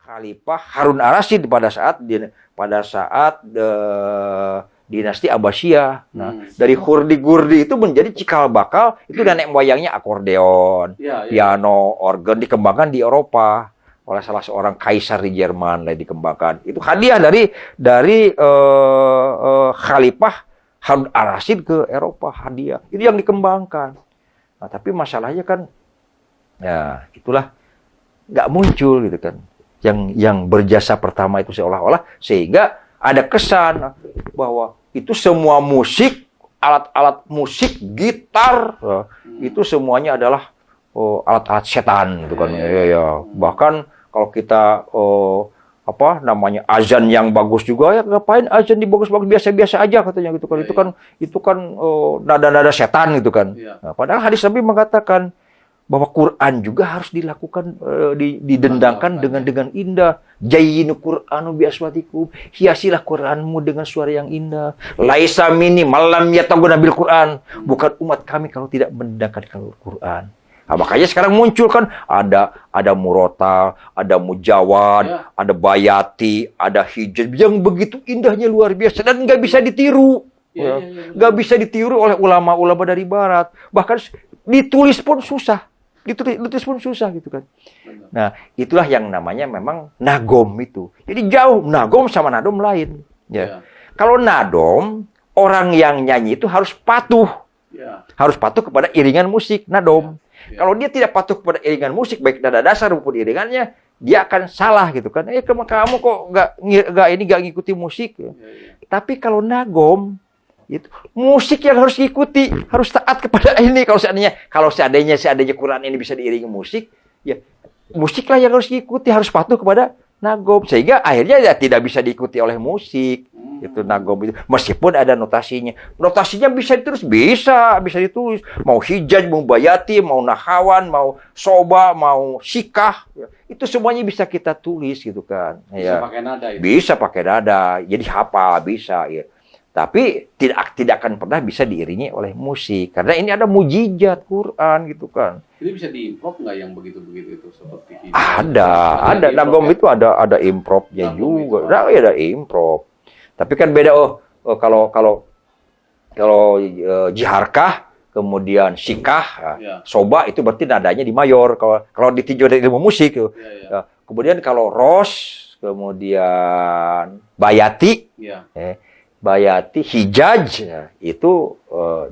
Khalifah Harun ar-Rasyid pada saat dinasti Abbasiyah. Nah, dari hurdi-gurdi itu menjadi cikal bakal, itu nenek moyangnya akordeon, piano, organ dikembangkan di Eropa oleh salah seorang kaisar di Jerman lah dikembangkan. Itu hadiah dari Khalifah Harun ar-Rasyid ke Eropa, hadiah. Itu yang dikembangkan. Nah, tapi masalahnya kan ya itulah nggak muncul gitu kan. Yang berjasa pertama itu seolah-olah sehingga ada kesan bahwa itu semua musik, alat-alat musik, gitar, itu semuanya adalah alat-alat setan, gitu kan. Ya. Bahkan kalau kita azan yang bagus juga, ya ngapain azan dibagus-bagus, biasa-biasa aja katanya gitu kan. Itu kan nada-nada setan gitu kan. Nah, padahal hadis Nabi mengatakan bahwa Quran juga harus dilakukan didendangkan dengan indah. Jayyinu Qur'anu bi aswatikum, hiasilah Quranmu dengan suara yang indah. Laisa minni malam yataguna bil Quran, bukan umat kami kalau tidak mendendangkan Quran. Nah, makanya sekarang muncul kan ada murotal, ada mujawad, ada bayati, ada hijaz yang begitu indahnya luar biasa dan nggak bisa ditiru. Nggak bisa ditiru oleh ulama-ulama dari barat. Bahkan ditulis pun susah. Ditulis pun susah gitu kan. Nah, itulah yang namanya memang nagom itu. Jadi jauh nagom sama nadom lain. Ya. Kalau nadom, orang yang nyanyi itu harus patuh. Harus patuh kepada iringan musik nadom. Kalau dia tidak patuh kepada iringan musik, baik nada dasar maupun iringannya, dia akan salah gitu kan. Kamu kok nggak ngikuti musik. Tapi kalau nagom, itu musik yang harus diikuti, harus taat kepada ini. Kalau seandainya Quran ini bisa diiringi musik, ya musiklah yang harus diikuti, harus patuh kepada nagom, sehingga akhirnya ya tidak bisa diikuti oleh musik. Itu nagom itu, meskipun ada notasinya bisa ditulis, bisa ditulis, mau hijaz, mau bayati, mau nahawan, mau soba, mau sikah, ya. Itu semuanya bisa kita tulis gitu kan. Bisa pakai nada itu. Bisa pakai nada, jadi hafal bisa ya. Tapi tidak akan pernah bisa diiringi oleh musik. Karena ini ada mujizat Quran gitu kan. Ini bisa diimprov nggak yang begitu-begitu itu? Seperti ada. Nagom itu ada improvnya juga. Ada improv. Tapi kan beda kalau jiharkah, kemudian sikah, soba itu berarti nadanya di mayor. Kalau ditinjau dari ilmu musik. Kemudian kalau ros, kemudian bayati, bayati, hijaj, itu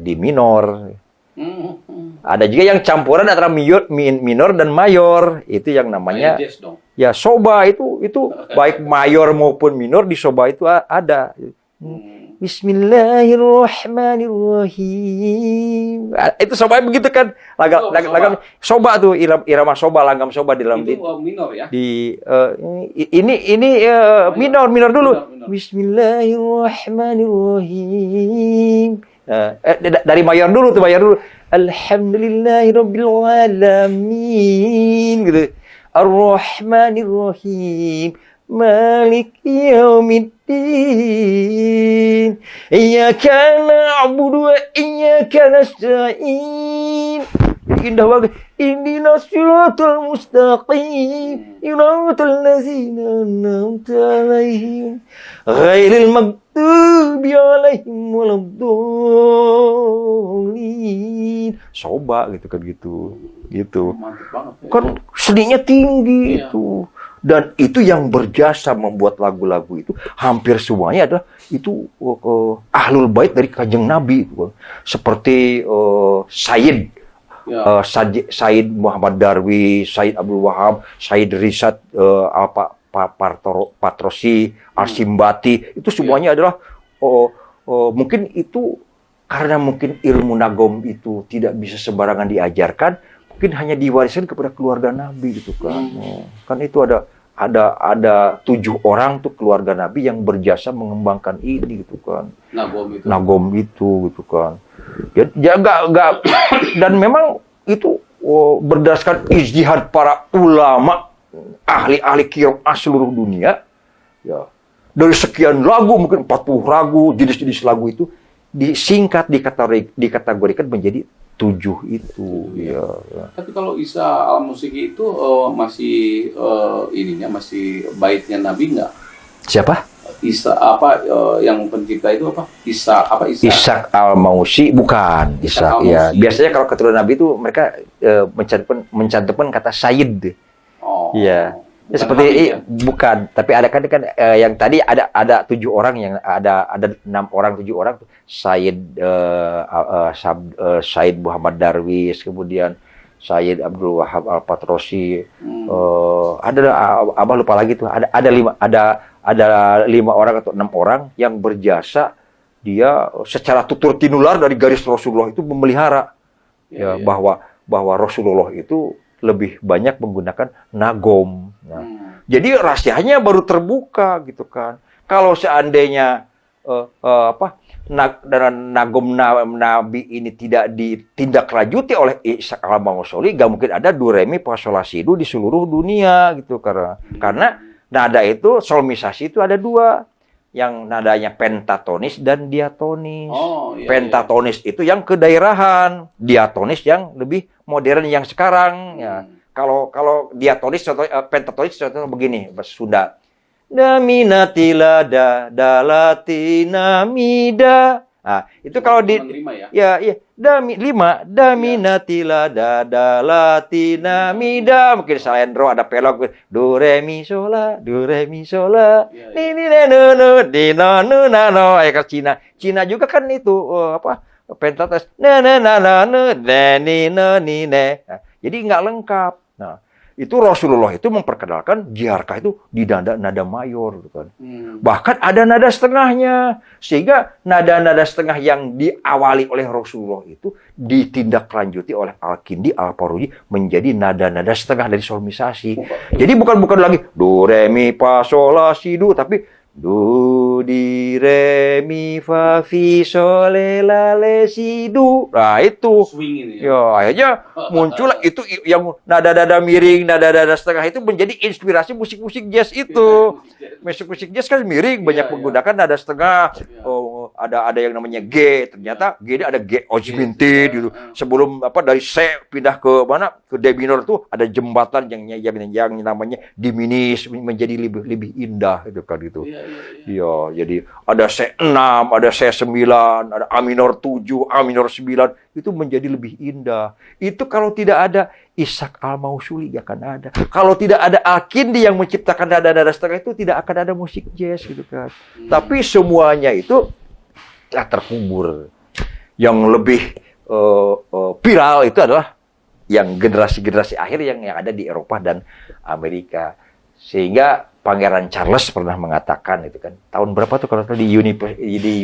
di minor. Ada juga yang campuran antara minor dan mayor. Itu yang namanya ya soba itu baik mayor maupun minor di soba itu ada. Bismillahirrahmanirrahim. Itu soba begitu kan. Lagam soba tuh, irama soba, langgam soba di dalam itu minor ya. Ini minor dulu. Bismillahirrahmanirrahim. Dari mayor dulu. Alhamdulillahirabbil alamin gitu. Ar-Rahmanir-Rahim. Maliki yaumiddin. Iyyaka na'budu wa iyyaka nasta'in. Indah banget. Ihdinas siratal mustaqim. Siratal ladzina an'amta 'alaihim ghairil maghdubi 'alaihim waladdallin. Soba gitu kan gitu. Mantap banget. Kan seninya tinggi itu. Dan itu yang berjasa membuat lagu-lagu itu hampir semuanya adalah itu ahlul bait dari Kanjeng Nabi itu. Seperti Said Muhammad Darwi, Said Abdul Wahab, Said Risat Patrosi, Arsimbati, itu semuanya adalah mungkin itu karena mungkin ilmu nagom itu tidak bisa sembarangan diajarkan, mungkin hanya diwariskan kepada keluarga Nabi gitu kan. Kan itu ada 7 orang tuh keluarga Nabi yang berjasa mengembangkan ini gitu kan. Nagom itu gitu kan. Ya enggak dan memang itu berdasarkan ijtihad para ulama ahli-ahli qiraah seluruh dunia ya. Dari sekian lagu, mungkin 40 lagu, jenis-jenis lagu itu disingkat, dikategorikan menjadi 7 itu. Ya. Tapi kalau Isa al-Musiqi itu masih ininya masih baitnya Nabi nggak? Siapa? Isa apa yang pencipta itu apa? Isa apa Isa? Ishak al-Mausi bukan. Ishak ya. Biasanya kalau keturunan Nabi itu mereka mencantumkan kata Sayyid. Oh. Iya. Ya, Bukan seperti Habib, ya? bukan, tapi ada kan yang tadi ada 7 orang, yang ada 6 orang 7 orang tuh. Sayyid Muhammad Darwis, kemudian Sayyid Abdul Wahab Al-Patrosi, ada abah lupa lagi tuh, ada 5 orang atau 6 orang yang berjasa, dia secara tutur tinular dari garis Rasulullah itu memelihara ya, bahwa Rasulullah itu lebih banyak menggunakan nagom. Nah, jadi rahasianya baru terbuka gitu kan. Kalau seandainya nagom Nabi ini tidak ditindaklanjuti oleh Ishak al-Mausi, gak mungkin ada do re mi fa sol la si do di seluruh dunia gitu, karena nada itu solmisasi itu ada 2. Yang nadanya pentatonis dan diatonis. Pentatonis itu yang kedaerahan, diatonis yang lebih modern yang sekarang ya. Kalau diatonis contoh, pentatonis contohnya begini, bahasa Sunda. Naminatila dalatina mida. Nah, itu kalau di ya daminatila dalatina mida. Mungkin salendro ada pelok do re mi sola ni no di no ayat Cina juga kan itu pentatos ni ne. Jadi nggak lengkap. Nah, itu Rasulullah itu memperkenalkan jiharkah itu di nada mayor gitu kan. Bahkan ada nada setengahnya, sehingga nada-nada setengah yang diawali oleh Rasulullah itu ditindaklanjuti oleh Al-Kindi, Al-Faruji menjadi nada-nada setengah dari solmisasi. Jadi bukan lagi do re mi fa sol la si do, tapi do di re mi fa fi sol la le si do. Nah itu swing ini ya, akhirnya muncul itu yang nada-nada miring, nada-nada setengah itu menjadi inspirasi musik-musik jazz itu. Musik-musik jazz kan miring, banyak menggunakan nada setengah. Ada yang namanya G, ternyata G ini ada G augmented gitu. Sebelum dari C pindah ke mana, ke D minor tuh ada jembatan yang namanya diminish menjadi lebih indah gitu kan gitu. Iya, jadi ada C6, ada C9, ada A minor 7, A minor 9, itu menjadi lebih indah. Itu kalau tidak ada Ishak al-Mausi gak akan ada. Kalau tidak ada Al-Kindi yang menciptakan nada-nada setengah itu, tidak akan ada musik jazz gitu kan. Tapi semuanya itu terkubur. Yang lebih viral itu adalah yang generasi-generasi akhir yang ada di Eropa dan Amerika. Sehingga Pangeran Charles pernah mengatakan itu kan, tahun berapa tuh kalau di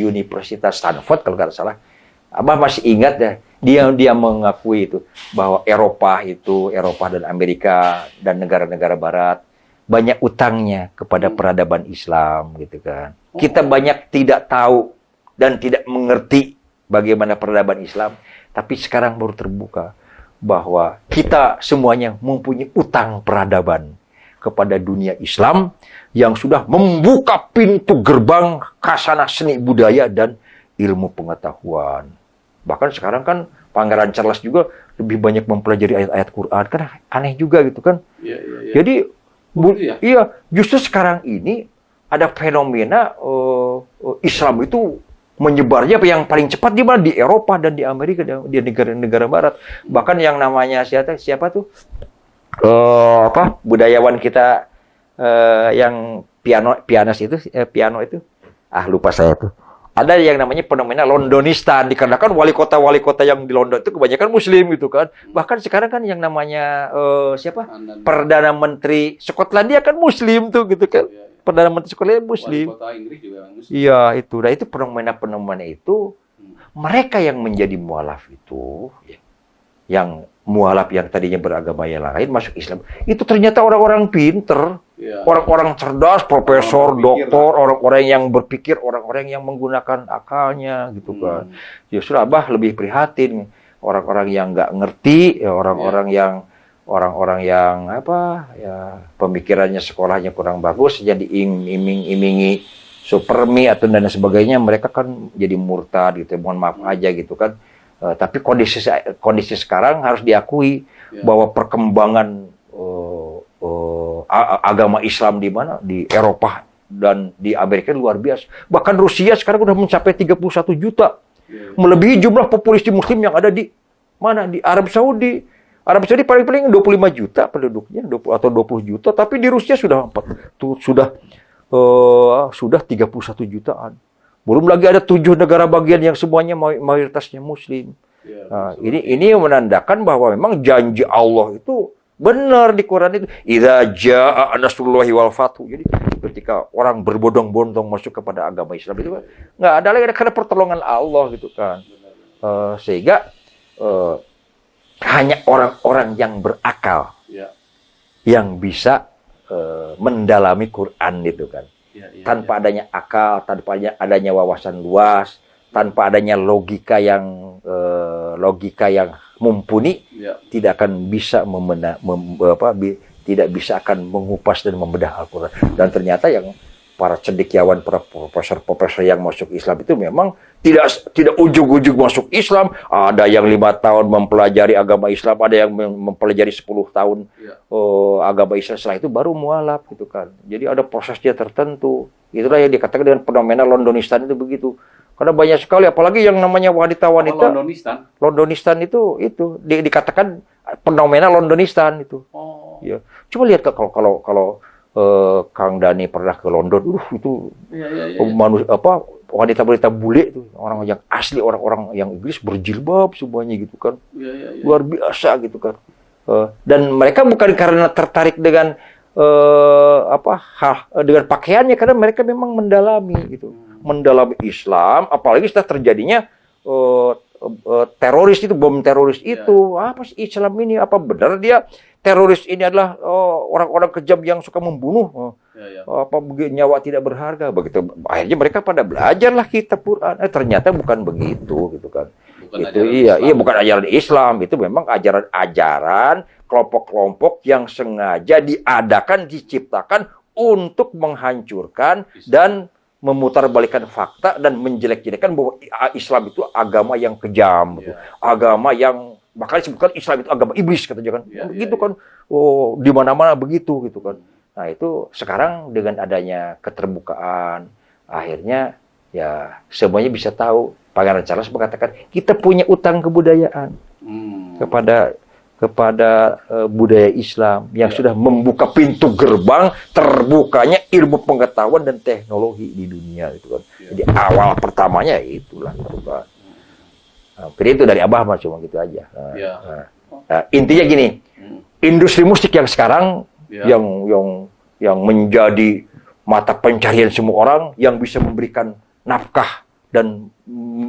Universitas Stanford kalau nggak salah, Abah masih ingat ya, dia mengakui itu bahwa Eropa dan Amerika dan negara-negara Barat banyak utangnya kepada peradaban Islam gitu kan. Kita banyak tidak tahu dan tidak mengerti bagaimana peradaban Islam, tapi sekarang baru terbuka bahwa kita semuanya mempunyai utang peradaban kepada dunia Islam yang sudah membuka pintu gerbang khazanah seni budaya dan ilmu pengetahuan. Bahkan sekarang kan Pangeran Charles juga lebih banyak mempelajari ayat-ayat Quran, kan aneh juga gitu kan. Jadi justru sekarang ini ada fenomena Islam itu menyebarnya yang paling cepat di mana, di Eropa dan di Amerika, di negara-negara Barat. Bahkan yang namanya siapa tuh? Budayawan kita yang pianis itu piano itu lupa saya tuh. Ada yang namanya fenomena Londonistan, dikarenakan wali kota yang di London itu kebanyakan Muslim gitu kan. Bahkan sekarang kan yang namanya Perdana Menteri Skotlandia kan Muslim tuh gitu kan. Perdana Menteri Skotlandia Muslim. Wali kota Inggris juga Muslim. Iya itu. Nah itu fenomena itu mereka yang menjadi mualaf itu yang mualaf yang tadinya beragama yang lain masuk Islam, itu ternyata orang-orang pinter, orang-orang cerdas, profesor, doktor, orang-orang yang berpikir, orang-orang yang menggunakan akalnya gitu kan. Justru Abah lebih prihatin orang-orang yang nggak ngerti, orang-orang yang pemikirannya sekolahnya kurang bagus, jadi iming-imingi supermi atau dan sebagainya, mereka kan jadi murtad gitu. Mohon maaf aja gitu kan. Tapi kondisi sekarang harus diakui bahwa perkembangan agama Islam di mana, di Eropa dan di Amerika luar biasa. Bahkan Rusia sekarang sudah mencapai 31 juta, melebihi jumlah populasi Muslim yang ada di mana, di Arab Saudi. Arab Saudi paling-paling 25 juta penduduknya, atau 20 juta, tapi di Rusia sudah 31 jutaan. Belum lagi ada 7 negara bagian yang semuanya mayoritasnya Muslim. Nah, ini menandakan bahwa memang janji Allah itu benar di Quran itu. Idza jaa nasrullahi wal fathu. Jadi ketika orang berbondong-bondong masuk kepada agama Islam itu nggak ada lagi karena pertolongan Allah gitu kan. Sehingga hanya orang-orang yang berakal yang bisa mendalami Quran itu kan. Tanpa adanya akal, tanpa adanya wawasan luas, tanpa adanya logika yang mumpuni, tidak akan bisa tidak bisa akan mengupas dan membedah Al-Quran. Dan ternyata yang para cendekiawan, para profesor-profesor yang masuk Islam itu memang tidak ujug-ujug masuk Islam. Ada yang 5 tahun mempelajari agama Islam, ada yang mempelajari 10 tahun agama Islam, setelah itu baru mualaf gitu kan. Jadi ada prosesnya tertentu. Itulah yang dikatakan dengan fenomena Londonistan itu begitu. Karena banyak sekali, apalagi yang namanya wanita-wanita. Londonistan itu dikatakan fenomena Londonistan itu. Ya. Coba lihat kalau Kang Dani pernah ke London, itu wanita-wanita bule itu, orang yang asli, orang-orang yang Inggris berjilbab semuanya gitu kan, luar biasa gitu kan. Dan mereka bukan karena tertarik dengan dengan pakaiannya, karena mereka memang mendalami gitu, mendalami Islam, apalagi setelah terjadinya teroris itu, bom teroris itu, apa sih Islam ini, apa benar dia teroris ini adalah orang-orang kejam yang suka membunuh, nyawa tidak berharga begitu. Akhirnya mereka pada belajarlah kitab Quran. Ternyata bukan begitu gitu kan. Bukan ajaran Islam, itu memang ajaran-ajaran kelompok-kelompok yang sengaja diadakan, diciptakan untuk menghancurkan dan memutarbalikkan fakta dan menjelek-jelekan bahwa Islam itu agama yang kejam, agama yang bahkan disebutkan Islam itu agama iblis katanya kan, begitu kan, di mana-mana begitu gitu kan. Nah itu sekarang dengan adanya keterbukaan, akhirnya ya semuanya bisa tahu. Pangeran Charles mengatakan kita punya utang kebudayaan kepada budaya Islam yang sudah membuka pintu gerbang terbukanya ilmu pengetahuan dan teknologi di dunia itu kan. Jadi awal pertamanya itulah. Jadi itu dari Abah mah cuma gitu aja. Intinya gini, industri musik yang sekarang yang menjadi mata pencarian semua orang, yang bisa memberikan nafkah dan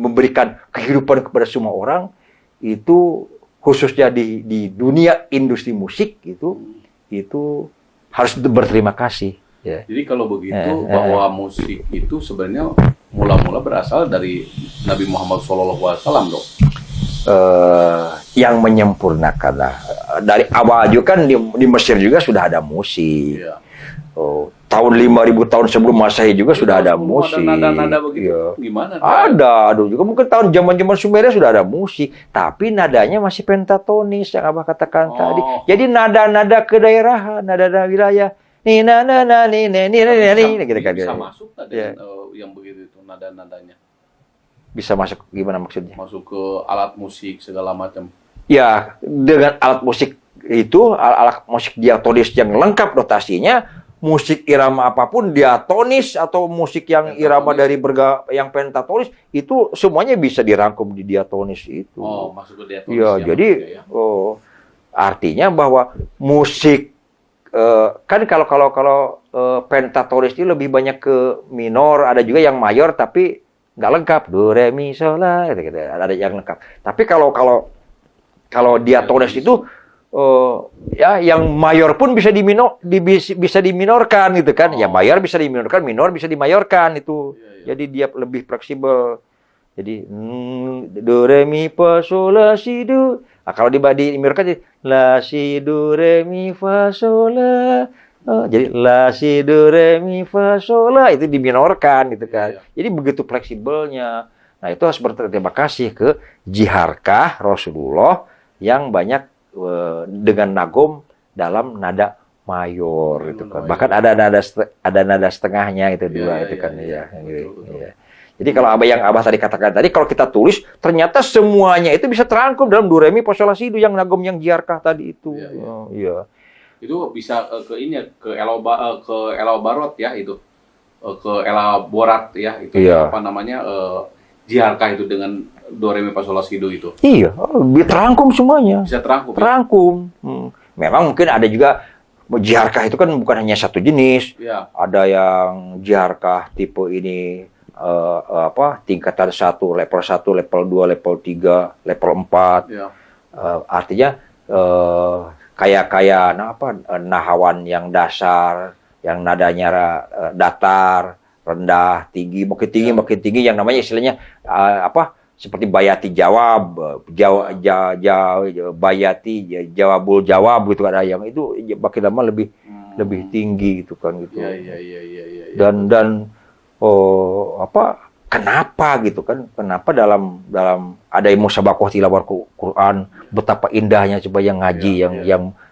memberikan kehidupan kepada semua orang, itu khususnya di dunia industri musik itu harus berterima kasih. Ya. Jadi kalau begitu bahwa musik itu sebenarnya mula-mula berasal dari Nabi Muhammad SAW dong. Yang menyempurnakan lah. Dari awal juga kan di Mesir juga sudah ada musik. Tahun 5.000 tahun sebelum Masehi juga sudah ada musik. Ada nada-nada begitu. Gimana? Ada juga mungkin tahun zaman Sumeria sudah ada musik, tapi nadanya masih pentatonis yang Abah katakan tadi. Jadi nada-nada kedaerahan, nada-nada wilayah. Bisa masuk tadi yang begitu itu nada-nadanya. Bisa masuk gimana maksudnya? Masuk ke alat musik segala macam. Ya, dengan alat musik itu, alat musik diatonis yang lengkap notasinya, musik irama apapun diatonis atau musik yang irama dari yang pentatonis itu semuanya bisa dirangkum di diatonis itu. Masuk ke diatonis. Ya, jadi artinya bahwa musik kan kalau pentatonis itu lebih banyak ke minor, ada juga yang mayor tapi nggak lengkap, do re mi sol la gitu, ada yang lengkap. Tapi kalau diatonis itu yang mayor pun bisa diminorkan gitu kan. Ya mayor bisa diminorkan, minor bisa dimayorkan itu. Jadi dia lebih fleksibel. Jadi do re mi fa sol la si do. Nah, kalau diminorkan jadi la si do re mi fa sol la. Jadi la si do re mi fa sol la itu diminorkan gitu kan. Jadi begitu fleksibelnya. Nah, itu harus berterima kasih ke Jiharkah Rasulullah yang banyak dengan nagom dalam nada mayor itu kan. Bahkan ada nada setengahnya itu dua itu kan ya. Jadi kalau Abah tadi katakan tadi, kalau kita tulis ternyata semuanya itu bisa terangkum dalam do re mi fa sol la si do yang nagom yang Jiharkah tadi itu. Iya. Itu bisa ke ini ya, ke elaborate ya itu. Ke elaborat ya itu apa namanya Jiharkah itu dengan do re mi fa sol la si do itu. Iya, terangkum semuanya. Bisa terangkum. Terangkum. Memang mungkin ada juga Jiharkah itu kan bukan hanya satu jenis. Ya. Ada yang Jiharkah tipe ini tingkatan 1, level 1, level 2, level 3, level 4. Ya. Artinya kayak nahawan yang dasar, yang nadanya datar, rendah, tinggi, makin tinggi yang namanya istilahnya seperti bayati jawab, bayati jawabul jawab gitu, ada yang itu makin lama lebih tinggi gitu kan gitu. Iya. Dan kenapa gitu kan? Kenapa dalam ada musabaqah tilawah Quran, betapa indahnya coba yang ngaji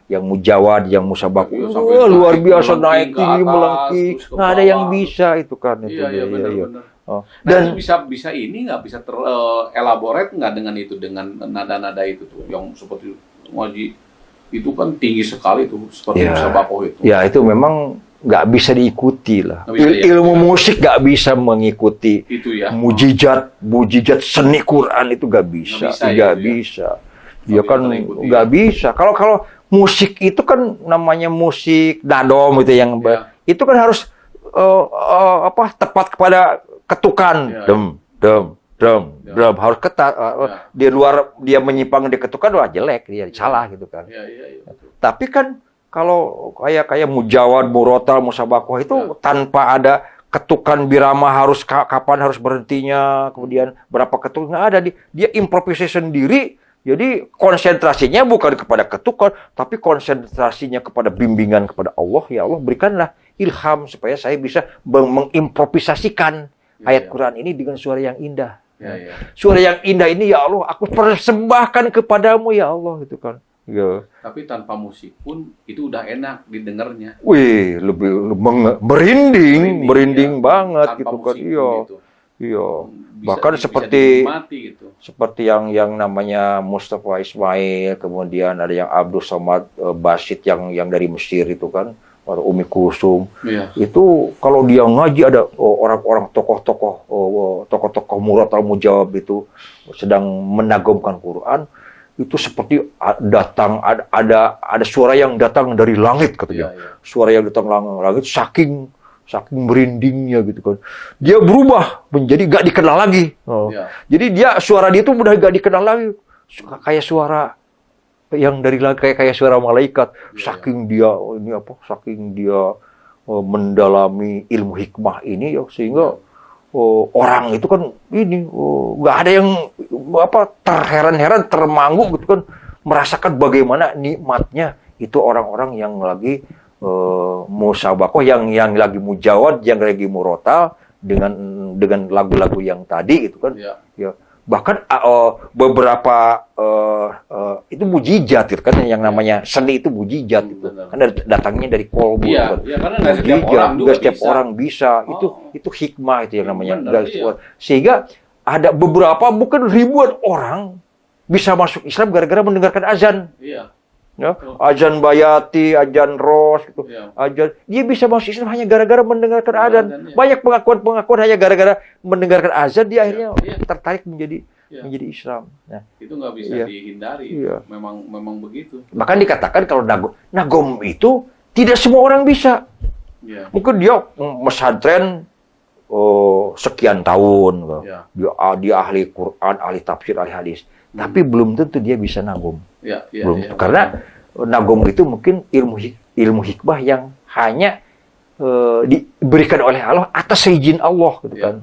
yang mujawad, yang musabaqah, luar biasa naik tinggi melengking, nggak ada yang bisa itu kan itu. Iya, benar. Dan bisa ini nggak bisa terelaborate nggak dengan itu, dengan nada-nada itu tuh yang seperti ngaji itu kan tinggi sekali tuh seperti musabaqah itu. Ya itu memang nggak bisa diikuti lah. Ilmu musik nggak bisa mengikuti itu ya. Mujizat seni Quran itu nggak bisa. Dia kan nggak bisa. Kalau musik itu kan namanya musik dadom itu yang itu kan harus tepat kepada ketukan, drum harus ketat. Di luar dia menyimpang di ketukan, wah jelek, dia salah gitu kan. Tapi kan kalau kayak mujawad, murotal, musabaqah itu tanpa ada ketukan birama harus kapan harus berhentinya, kemudian berapa ketuk, nggak ada, dia improvisasi sendiri. Jadi konsentrasinya bukan kepada ketukan, tapi konsentrasinya kepada bimbingan kepada Allah. Ya Allah, berikanlah ilham supaya saya bisa mengimprovisasikan ayat Quran ini dengan suara yang indah. Suara yang indah ini, ya Allah, aku persembahkan kepadamu, ya Allah, gitu kan. Tapi tanpa musik pun itu udah enak didengarnya. Wih, lebih merinding banget gitu kan. Iya. Bahkan seperti yang namanya Mustafa Ismail, kemudian ada yang Abdul Somad Basit yang dari Mesir itu kan, atau Umi Kulsum. Itu kalau dia ngaji ada orang-orang tokoh-tokoh murad al-mujawab itu sedang menagomkan Quran, itu seperti ada suara yang datang dari langit katanya. Suara yang datang dari langit saking merindingnya gitu kan. Dia berubah menjadi gak dikenal lagi. Jadi suara dia tuh udah gak dikenal lagi. Kayak suara yang dari langit, kayak suara malaikat. Saking dia mendalami ilmu hikmah ini ya, sehingga orang itu kan nggak ada yang terheran-heran, termangu gitu kan, merasakan bagaimana nikmatnya itu orang-orang yang lagi musabaqah, yang lagi mujawad, yang lagi murotal dengan lagu-lagu yang tadi gitu kan. Bahkan beberapa itu mujizat gitu kan, yang namanya seni itu mujizat itu. Karena datangnya dari kolbu. Karena setiap orang bisa. Itu hikmah itu yang namanya. Sehingga ada beberapa, bukan ribuan orang bisa masuk Islam gara-gara mendengarkan azan. Azan bayati, azan ros, gitu. Dia bisa masuk Islam hanya gara-gara mendengarkan azan. Banyak pengakuan hanya gara-gara mendengarkan azan, dia akhirnya tertarik menjadi Islam. Itu nggak bisa dihindari. Memang begitu. Bahkan dikatakan kalau nagom itu tidak semua orang bisa. Mungkin dia mesantren sekian tahun, dia ahli Quran, ahli tafsir, ahli hadis. Tapi belum tentu dia bisa nagom. Karena nagom itu mungkin ilmu hikmah yang hanya diberikan oleh Allah atas izin Allah gitu kan.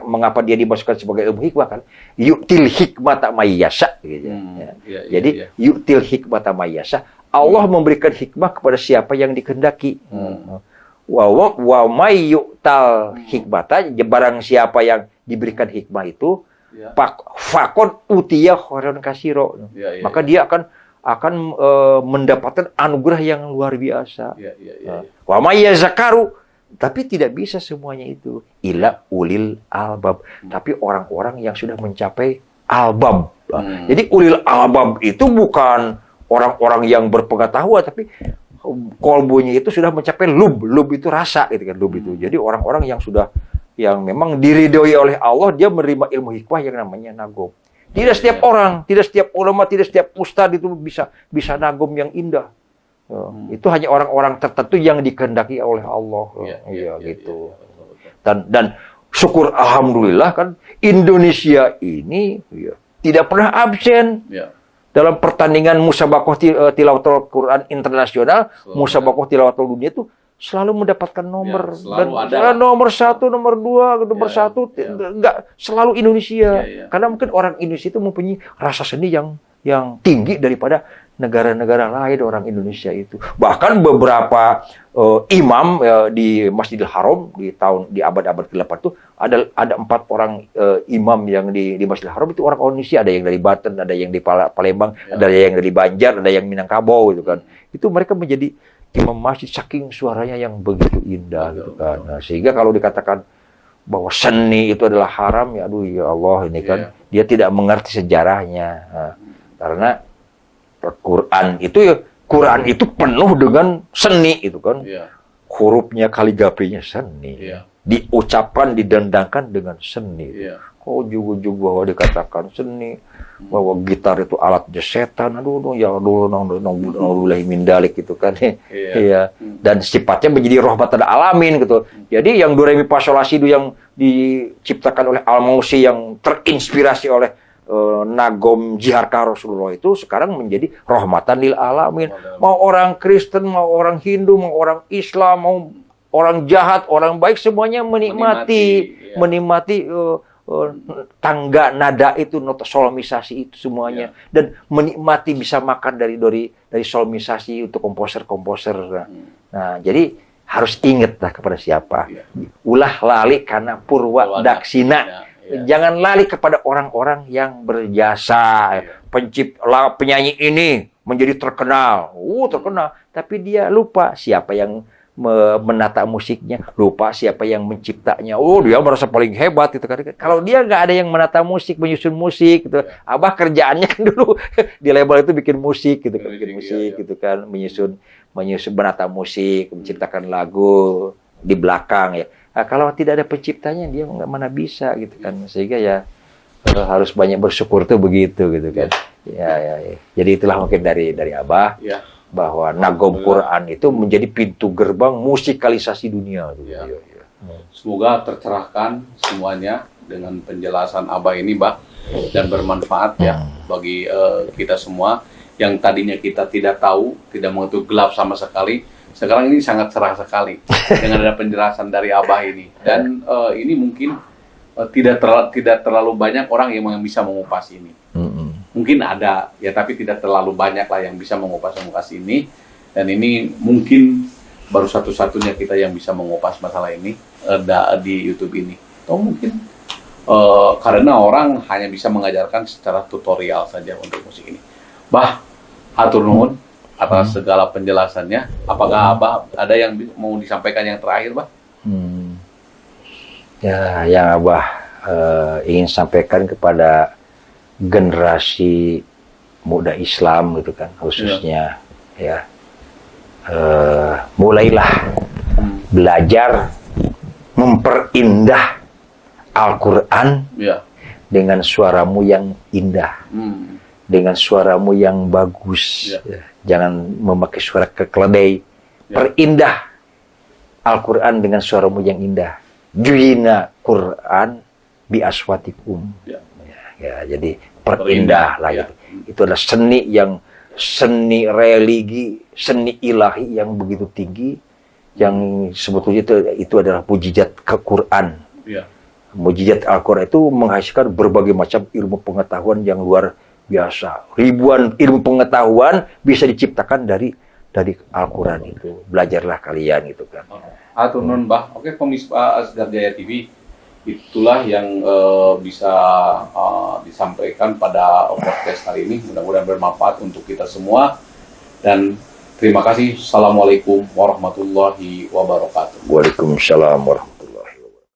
Mengapa dia dimasukkan sebagai ilmu hikmah kan? Yu'til hikmata may yasha gitu. Jadi yu'til hikmata may yasha, Allah memberikan hikmah kepada siapa yang dikehendaki. Wa may yu'tal hikmata, barang siapa yang diberikan hikmah itu, fakon utiya khairan kasiro. Maka dia akan mendapatkan anugerah yang luar biasa. Wa may yazakaru, tapi tidak bisa semuanya itu. Ila ulil albab. Tapi orang-orang yang sudah mencapai albab. Jadi ulil albab itu bukan orang-orang yang berpengetahuan, tapi kolbunya itu sudah mencapai lub. Lub itu rasa, gitu kan, lub itu. Jadi orang-orang yang memang diridhoi oleh Allah, dia menerima ilmu hikmah yang namanya nagom. Tidak setiap orang, tidak setiap ulama, tidak setiap ustadz itu bisa nagom yang indah. Itu hanya orang-orang tertentu yang dikehendaki oleh Allah. Gitu. Dan syukur alhamdulillah kan Indonesia ini tidak pernah absen. Dalam pertandingan musabakoh tilawatul Quran internasional, musabakoh tilawatul dunia itu selalu mendapatkan nomor. Dan nomor 1, nomor 2, nomor 1, enggak selalu Indonesia. Karena mungkin orang Indonesia itu mempunyai rasa seni yang tinggi daripada negara-negara lain orang Indonesia itu. Bahkan beberapa imam di Masjidil Haram di abad-abad ke-8 itu ada 4 orang imam yang di Masjidil Haram itu orang Indonesia, ada yang dari Banten, ada yang di Palembang, ada yang dari Banjar, ada yang Minangkabau gitu kan. Itu mereka menjadi imam masjid saking suaranya yang begitu indah gitu kan. Nah, sehingga kalau dikatakan bahwa seni itu adalah haram, ya aduh ya Allah, ini kan dia tidak mengerti sejarahnya. Nah, karena Quran itu penuh dengan seni itu kan. Hurufnya, kaligrafinya seni. Diucapkan, didendangkan dengan seni. Kok juga bahwa dikatakan seni, bahwa gitar itu alatnya setan, aduh ya nauzubillahi min dzalik gitu kan. Dan sifatnya menjadi rahmatan alamin gitu. Jadi yang do re mi fa sol la si do yang diciptakan oleh Al-Mausi yang terinspirasi oleh nagom jiharkah Rasulullah itu sekarang menjadi rahmatan lil alamin. Mau orang Kristen, mau orang Hindu, mau orang Islam, mau orang jahat, orang baik, semuanya menikmati tangga nada itu, nota solmisasi itu semuanya, dan menikmati bisa makan dari solmisasi untuk komposer. Nah, jadi harus ingatlah kepada siapa. Ulah lali karena purwa daksina. Jangan lali kepada orang-orang yang berjasa. Penyanyi ini menjadi terkenal. Terkenal. Tapi dia lupa siapa yang menata musiknya. Lupa siapa yang menciptanya. Dia merasa paling hebat. Gitu kan. Kalau dia nggak ada yang menata musik, menyusun musik. Gitu. Abah kerjaannya kan dulu di label itu bikin musik. Gitu kan. Bikin musik. Gitu kan. Menyusun menata musik. Menciptakan lagu di belakang ya. Nah, kalau tidak ada penciptanya, dia nggak mana bisa gitu kan. Sehingga ya harus banyak bersyukur tuh begitu gitu kan. Ya. Jadi itulah mungkin dari Abah bahwa nagom Quran itu menjadi pintu gerbang musikalisasi dunia. Gitu. Semoga tercerahkan semuanya dengan penjelasan Abah ini, Bah, dan bermanfaat ya bagi kita semua yang tadinya kita tidak tahu, tidak mengetahui, gelap sama sekali. Sekarang ini sangat cerah sekali dengan ada penjelasan dari Abah ini. Dan ini mungkin tidak terlalu banyak orang yang bisa mengupas ini. Mungkin ada, ya, tapi tidak terlalu banyak lah yang bisa mengupas ini. Dan ini mungkin baru satu-satunya kita yang bisa mengupas masalah ini di YouTube ini. Atau mungkin karena orang hanya bisa mengajarkan secara tutorial saja untuk musik ini. Bah, hatur nuhun atas segala penjelasannya. Apakah Abah ada yang mau disampaikan yang terakhir, Bah? Ya, yang Abah ingin sampaikan kepada generasi muda Islam gitu kan, khususnya mulailah belajar memperindah Al-Quran dengan suaramu yang indah, dengan suaramu yang bagus. Jangan memakai suara kekeledai. Perindah Al-Quran dengan suaramu yang indah. Juyina Quran bi aswatikum. Jadi perindah lah gitu. Itu adalah seni religi, seni ilahi yang begitu tinggi, yang sebetulnya itu adalah mujizat ke-Quran. Mujizat Al-Quran itu menghasilkan berbagai macam ilmu pengetahuan yang luar biasa. Ribuan ilmu pengetahuan bisa diciptakan dari Al-Quran itu. Belajarlah kalian gitu kan. Atur nun, Bah. Oke, pemirsa Asgar Jaya TV, itulah yang bisa disampaikan pada podcast hari ini. Mudah-mudahan bermanfaat untuk kita semua. Dan terima kasih. Assalamualaikum warahmatullahi wabarakatuh. Waalaikumsalam warahmatullahi wabarakatuh.